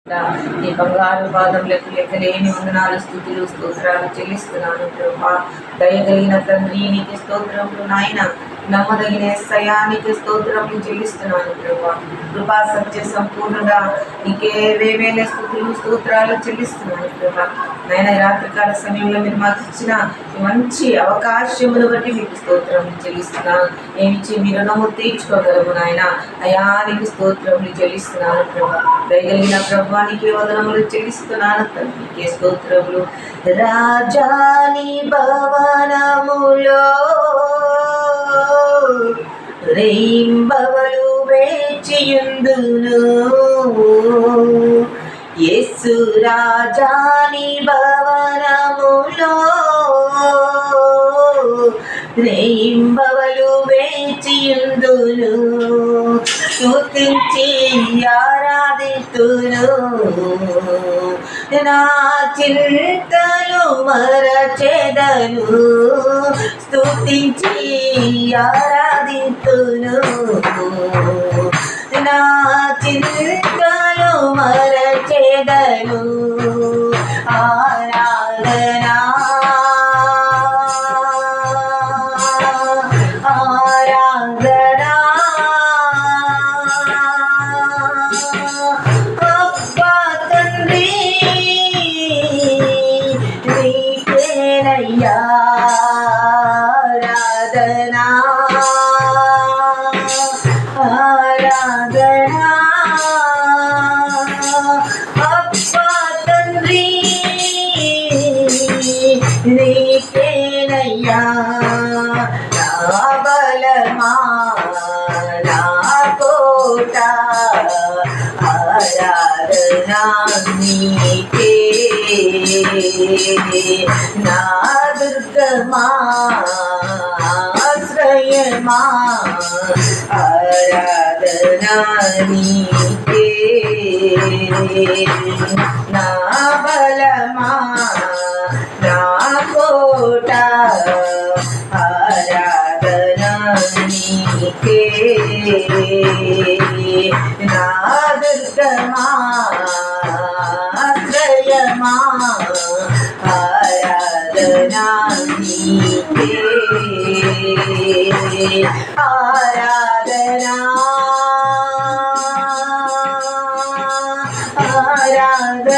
నీ బంగారు పాదములకు లెక్కలేని వందనాలు, స్తుతులు, స్తోత్రాలు చెల్లిస్తున్నాను ప్రభా. దయగలిగిన తండ్రి నీకు స్తోత్రములు నాయన. నమ్మదగిన యేసయ్యానికి స్తోత్రములు చెల్లిస్తున్నాను ప్రభా. కృపా సత్య సంపూర్ణంగా నీకే వేవేల స్తుతులు, స్తోత్రాలు చెల్లిస్తున్నాను ప్రభా. నాయన రాత్రికాల సమయంలో మీరు మాకు ఇచ్చిన మంచి అవకాశమును బట్టి మీకు స్తోత్రములు చెల్లిస్తున్నాను. ఏమిచ్చి మీరు రుణము తీర్చుకోగలము నాయన. అయా నీకు స్తోత్రములు చెల్లిస్తున్నాను ప్రభా. దయగలిగిన ప్రభానికి వందనములు చెల్లిస్తున్నాను తండ్రికి స్తోత్రములు. రాజాని భవనములో రేయింబవలు వేచియుందును. యేసు రాజాని భవనములో రేయింబవలు వేచియుందును. స్తుతించి ఆరాధితును. నా చింతలు మరచెదను. స్తుతించి ఆరాధితును. నా చింతలు మరచెదను. ఆరాధనా ఆరాధనా ఆరాధనా అబ్బా తండ్రి నీకేనయ్యా. నా బలమా నా కోట ఆరాధనా నీకే. నా దుర్గమా ఆశ్రయమా ఆరాధనా నీకే. నా బలమా నా కోట ఆరాధనా నీకే. నా దుర్గమా ఆశ్రయమా ఆరాధనా నీకే. ఆరాధనా ఆరాధనా